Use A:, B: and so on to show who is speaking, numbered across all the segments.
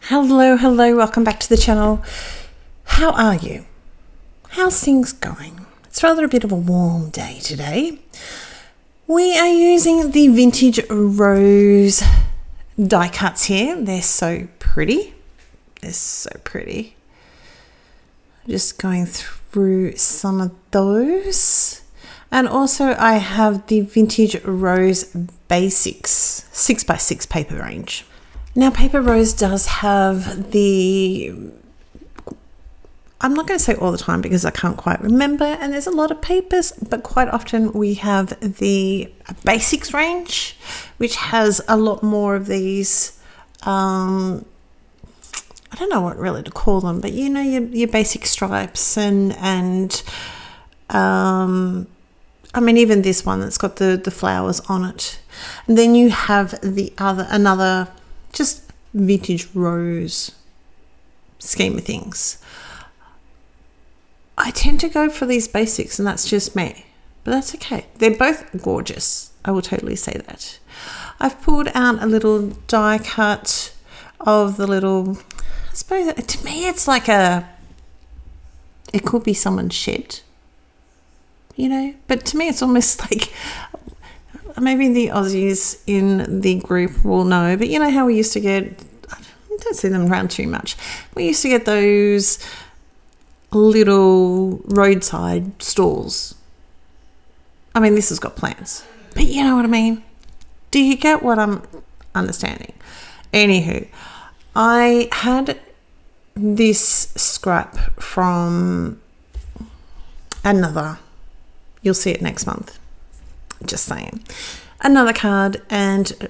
A: Hello, welcome back to the channel. How are you? How's things going? It's rather a bit of a warm day today. We are using the vintage rose die cuts here. They're so pretty. Just going through some of those. And also I have the vintage rose basics 6x6 paper range. Now, Paper Rose does have the, I'm not going to say all the time because I can't quite remember, and there's a lot of papers, but quite often we have the basics range, which has a lot more of these, I don't know what really to call them, but you know, your basic stripes and I mean, even this one that's got the flowers on it. And then you have the another just vintage rose scheme of things. I tend to go for these basics, and that's just me, but that's okay. They're both gorgeous. I will totally say that. I've pulled out a little die cut of the little, I suppose to me it's like it could be someone's shed, you know, but to me it's almost like, maybe the Aussies in the group will know, but you know how we used to get, I don't see them around too much. We used to get those little roadside stalls. I mean, this has got plants, but you know what I mean? Do you get what I'm understanding? Anywho, I had this scrap from another, you'll see it next month. Just saying, another card, and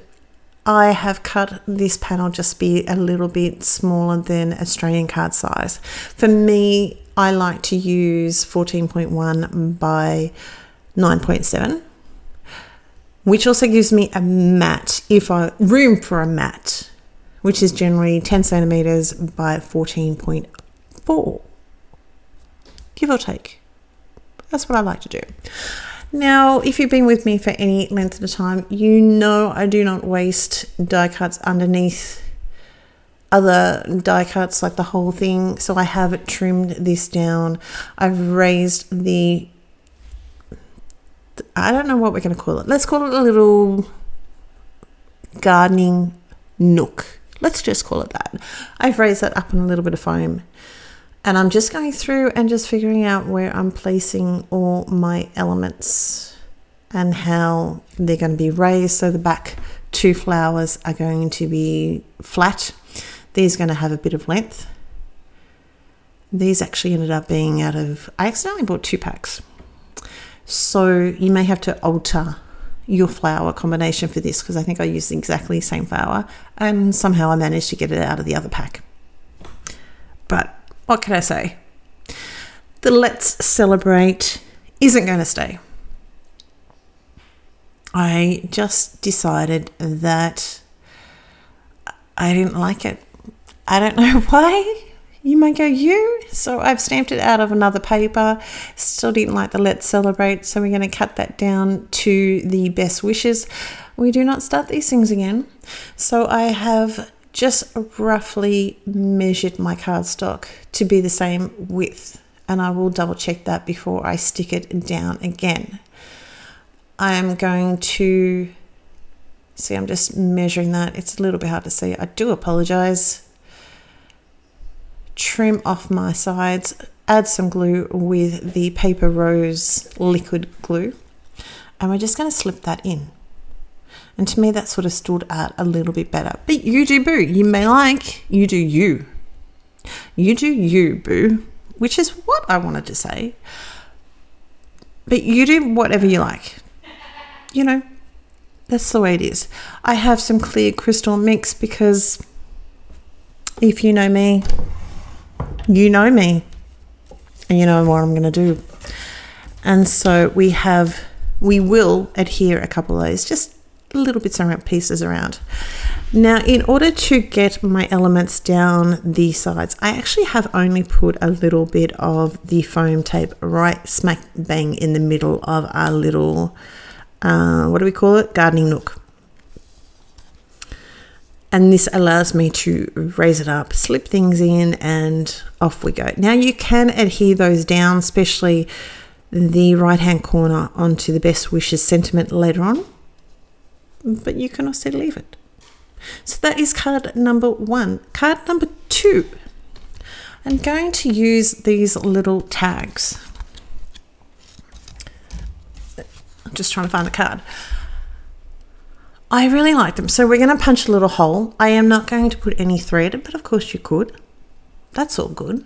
A: I have cut this panel just be a little bit smaller than Australian card size. For me, I like to use 14.1 by 9.7, which also gives me a mat, room for a mat, which is generally 10 centimeters by 14.4, give or take. That's what I like to do. Now, if you've been with me for any length of time, you know I do not waste die cuts underneath other die cuts, like the whole thing. So I have trimmed this down. I've raised I don't know what we're going to call it. Let's call it a little gardening nook. Let's just call it that. I've raised that up on a little bit of foam. And I'm just going through and just figuring out where I'm placing all my elements and how they're going to be raised. So the back two flowers are going to be flat. These are going to have a bit of length. These actually ended up being I accidentally bought 2 packs. So you may have to alter your flower combination for this, because I think I used exactly the same flower and somehow I managed to get it out of the other pack. But what can I say? The Let's Celebrate isn't going to stay. I just decided that I didn't like it. I don't know why. You might go, you? So I've stamped it out of another paper. Still didn't like the Let's Celebrate. So we're going to cut that down to the Best Wishes. We do not start these things again. So I have just roughly measured my cardstock to be the same width, and I will double check that before I stick it down again. I am going to see, I'm just measuring that. It's a little bit hard to see. I do apologize. Trim off my sides, add some glue with the Paper Rose liquid glue, and we're just going to slip that in. And to me, that sort of stood out a little bit better. But you do boo. You may like, you do you. You do you, boo. Which is what I wanted to say. But you do whatever you like. You know, that's the way it is. I have some clear crystal mix because if you know me, you know me. And you know what I'm going to do. And so we will adhere a couple of those, just little bits around, pieces around. Now, in order to get my elements down the sides, I actually have only put a little bit of the foam tape right smack bang in the middle of our little, what do we call it? Gardening nook. And this allows me to raise it up, slip things in, and off we go. Now you can adhere those down, especially the right-hand corner, onto the best wishes sentiment later on. But you can also leave it. So that is card number 1. Card number 2. I'm going to use these little tags. I'm just trying to find the card. I really like them. So we're going to punch a little hole. I am not going to put any thread, but of course you could. That's all good.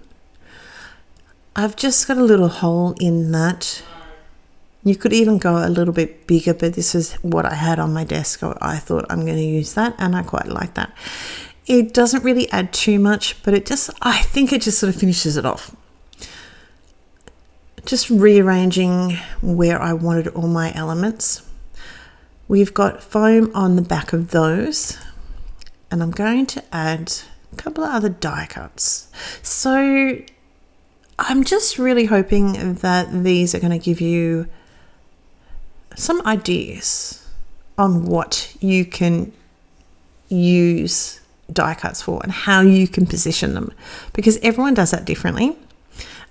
A: I've just got a little hole in that. You could even go a little bit bigger, but this is what I had on my desk. So I thought I'm going to use that, and I quite like that. It doesn't really add too much, but I think it just sort of finishes it off. Just rearranging where I wanted all my elements. We've got foam on the back of those, and I'm going to add a couple of other die cuts. So I'm just really hoping that these are going to give you some ideas on what you can use die cuts for and how you can position them, because everyone does that differently.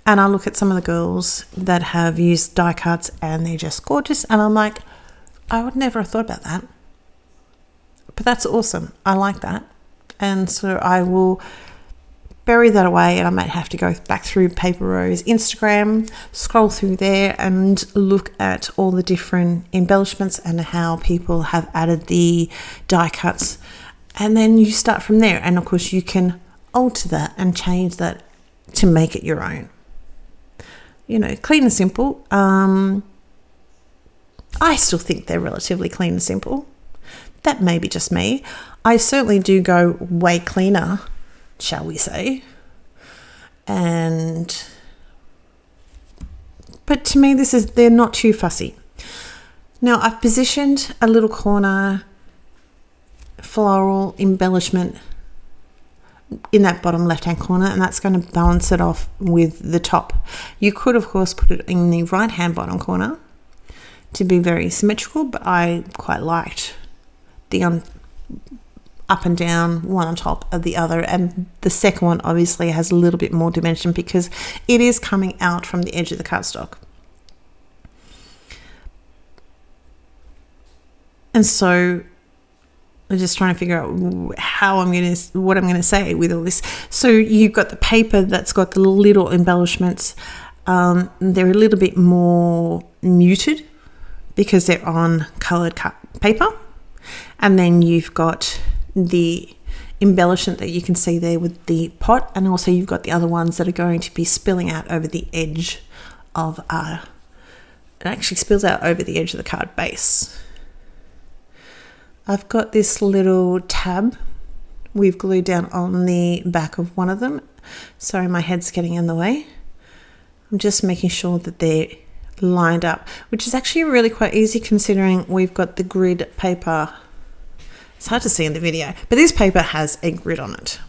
A: And I look at some of the girls that have used die cuts and they're just gorgeous, and I'm like, I would never have thought about that. But that's awesome. I like that. And so I will bury that away, and I might have to go back through Paper Rose Instagram, scroll through there and look at all the different embellishments and how people have added the die cuts. And then you start from there. And of course you can alter that and change that to make it your own. You know, clean and simple. I still think they're relatively clean and simple. That may be just me. I certainly do go way cleaner, shall we say. But to me, they're not too fussy. Now I've positioned a little corner floral embellishment in that bottom left-hand corner, and that's going to balance it off with the top. You could, of course, put it in the right-hand bottom corner to be very symmetrical, but I quite liked the up and down, one on top of the other, and the second one obviously has a little bit more dimension because it is coming out from the edge of the cardstock. And so I'm just trying to figure out what I'm going to say with all this. So you've got the paper that's got the little embellishments. They're a little bit more muted because they're on coloured paper. And then you've got the embellishment that you can see there with the pot, and also you've got the other ones that are going to be spilling out over the edge of it actually spills out over the edge of the card base. I've got this little tab we've glued down on the back of one of them. Sorry, my head's getting in the way. I'm just making sure that they're lined up, which is actually really quite easy considering we've got the grid paper. It's hard to see in the video, but this paper has a grid on it.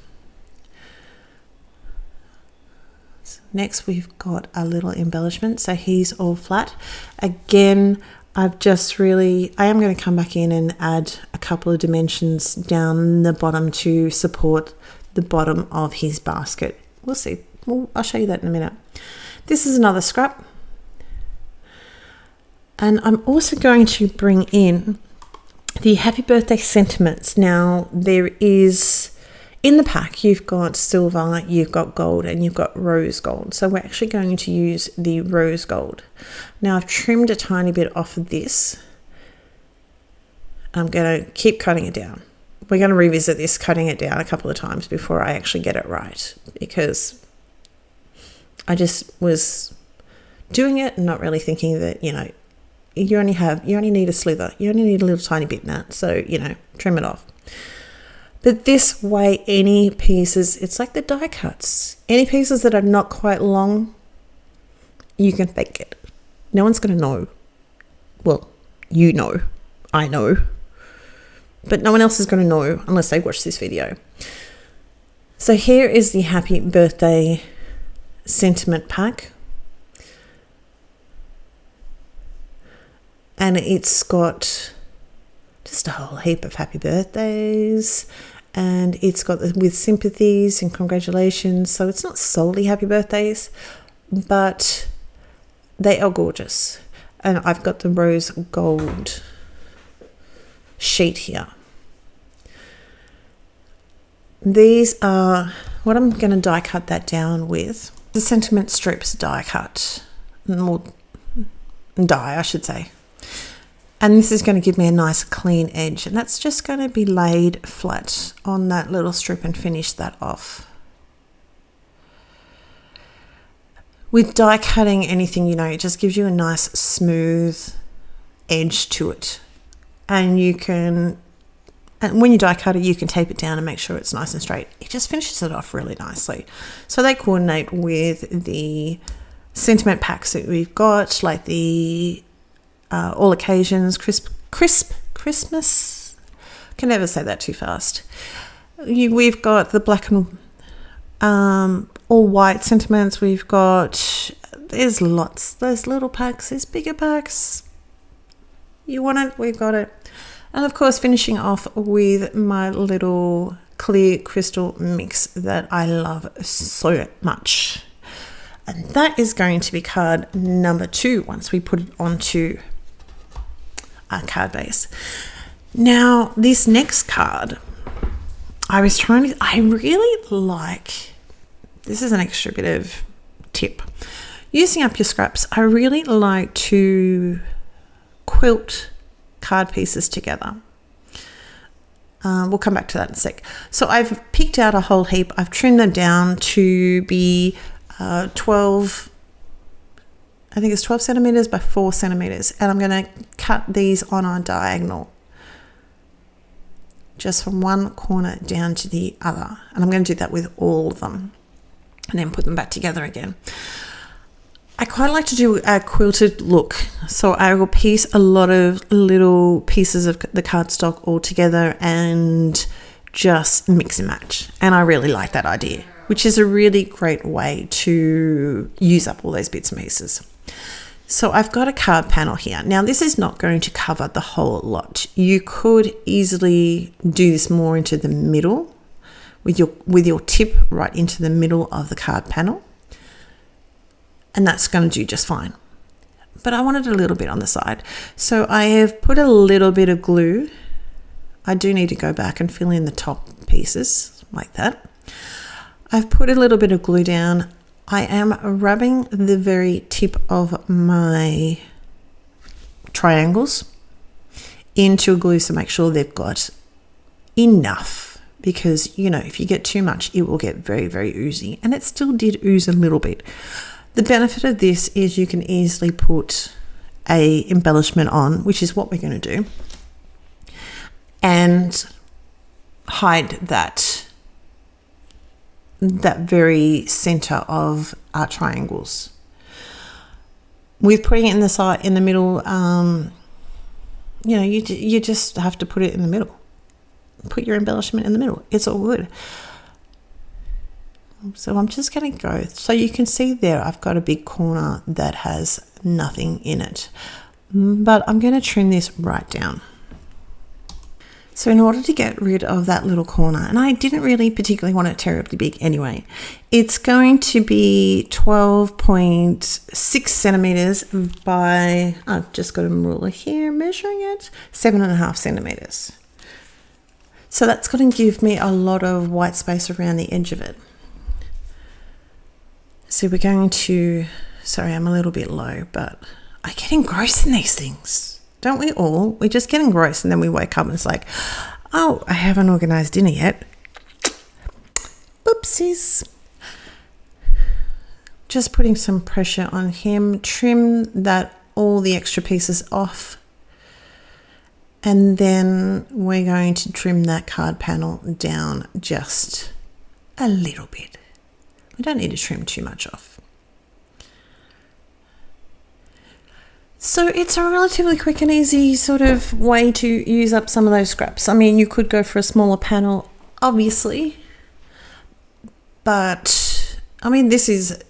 A: So next we've got a little embellishment. So he's all flat. Again, I am going to come back in and add a couple of dimensions down the bottom to support the bottom of his basket. We'll see. I'll show you that in a minute. This is another scrap. And I'm also going to bring in the happy birthday sentiments. Now there is, in the pack, you've got silver, you've got gold, and you've got rose gold. So we're actually going to use the rose gold. Now I've trimmed a tiny bit off of this. I'm going to keep cutting it down. We're going to revisit this, cutting it down a couple of times before I actually get it right, because I just was doing it and not really thinking that, you only need a slither. You only need a little tiny bit now. So, trim it off. But this way, any pieces, it's like the die cuts. Any pieces that are not quite long, you can fake it. No one's going to know. Well, you know. I know. But no one else is going to know unless they watch this video. So here is the happy birthday sentiment pack. And it's got just a whole heap of happy birthdays and it's got with sympathies and congratulations. So it's not solely happy birthdays, but they are gorgeous. And I've got the rose gold sheet here. These are what I'm going to die cut that down with. The Sentiment Strips die cut. More die, I should say. And this is going to give me a nice clean edge. And that's just going to be laid flat on that little strip and finish that off. With die cutting anything, it just gives you a nice smooth edge to it. And when you die cut it, you can tape it down and make sure it's nice and straight. It just finishes it off really nicely. So they coordinate with the sentiment packs that we've got, like the All Occasions, Christmas. Can never say that too fast. We've got the black and all white sentiments. There's lots. There's little packs, there's bigger packs. You want it, we've got it. And of course, finishing off with my little clear crystal mix that I love so much. And that is going to be card number 2 once we put it onto our card base. Now, this next card, I really like, this is an extra bit of tip. Using up your scraps, I really like to quilt card pieces together. We'll come back to that in a sec. So I've picked out a whole heap. I've trimmed them down to be 12, I think it's 12 centimeters by 4 centimeters. And I'm going to cut these on a diagonal, just from one corner down to the other. And I'm going to do that with all of them and then put them back together again. I quite like to do a quilted look, so I will piece a lot of little pieces of the cardstock all together and just mix and match. And I really like that idea, which is a really great way to use up all those bits and pieces. So I've got a card panel here. Now this is not going to cover the whole lot. You could easily do this more into the middle with your tip right into the middle of the card panel. And that's going to do just fine. But I wanted a little bit on the side. So I have put a little bit of glue. I do need to go back and fill in the top pieces like that. I've put a little bit of glue down. I am rubbing the very tip of my triangles into a glue to make sure they've got enough. Because, if you get too much, it will get very, very oozy. And it still did ooze a little bit. The benefit of this is you can easily put a embellishment on, which is what we're going to do, and hide that very center of our triangles. With putting it in the side, in the middle, you just have to put it in the middle. Put your embellishment in the middle. It's all good. So I'm just going to go, so you can see there I've got a big corner that has nothing in it, but I'm going to trim this right down. So in order to get rid of that little corner, and I didn't really particularly want it terribly big anyway, it's going to be 12.6 centimeters by, I've just got a ruler here measuring it, 7.5 centimeters. So that's going to give me a lot of white space around the edge of it. So we're going to, sorry, I'm a little bit low, but I get engrossed in these things. Don't we all? We just get engrossed and then we wake up and it's like, oh, I haven't organized dinner yet. Oopsies. Just putting some pressure on him. Trim all the extra pieces off. And then we're going to trim that card panel down just a little bit. We don't need to trim too much off. So it's a relatively quick and easy sort of way to use up some of those scraps. I mean, you could go for a smaller panel, obviously. But, I mean, this is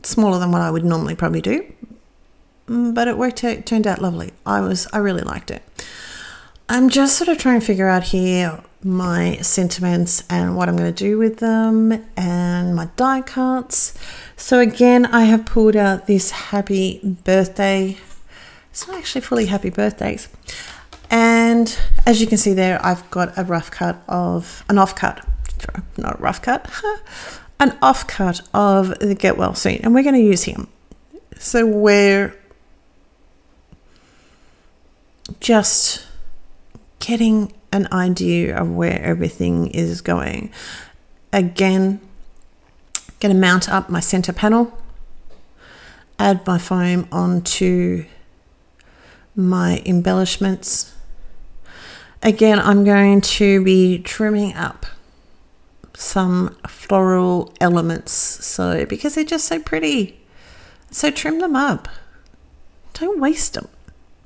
A: smaller than what I would normally probably do. But it turned out lovely. I really liked it. I'm just sort of trying to figure out here my sentiments and what I'm going to do with them and my die cuts. So again, I have pulled out this happy birthday. It's not actually fully happy birthdays. And as you can see there, I've got an offcut of the Get Well Soon, and we're going to use him. So we're just getting an idea of where everything is going. Again, going to mount up my center panel, add my foam onto my embellishments. Again, I'm going to be trimming up some floral elements, so because they're just so pretty. So trim them up. Don't waste them.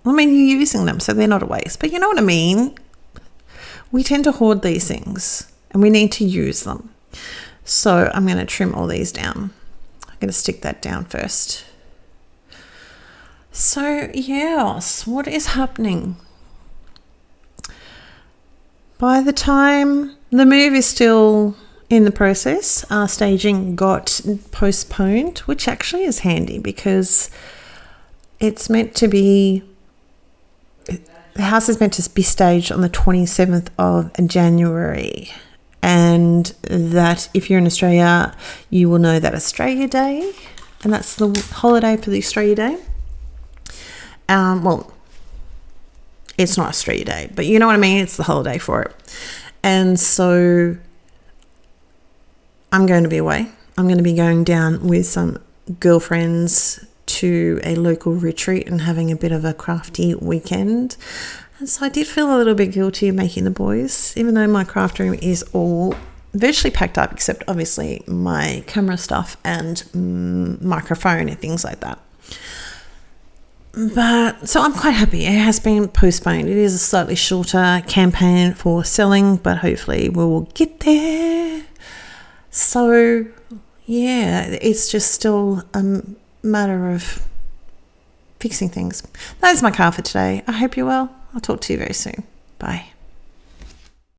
A: I mean, you're using them, so they're not a waste, but you know what I mean? We tend to hoard these things and we need to use them. So I'm going to trim all these down. I'm going to stick that down first. So yes, what is happening? By the time the move is still in the process, our staging got postponed, which actually is handy because it's meant to be, the house is meant to be staged on the 27th of January. And that, if you're in Australia, you will know that Australia Day, and that's the holiday for the Australia Day. Well, it's not Australia Day, but you know what I mean? It's the holiday for it. And so I'm going to be away. I'm going to be going down with some girlfriends to a local retreat and having a bit of a crafty weekend. And so I did feel a little bit guilty of making the boys, even though my craft room is all virtually packed up, except obviously my camera stuff and microphone and things like that. But so I'm quite happy. It has been postponed. It is a slightly shorter campaign for selling, but hopefully we will get there. So yeah, it's just still a matter of fixing things. That is my card for today. I hope you're well. I'll talk to you very soon. Bye.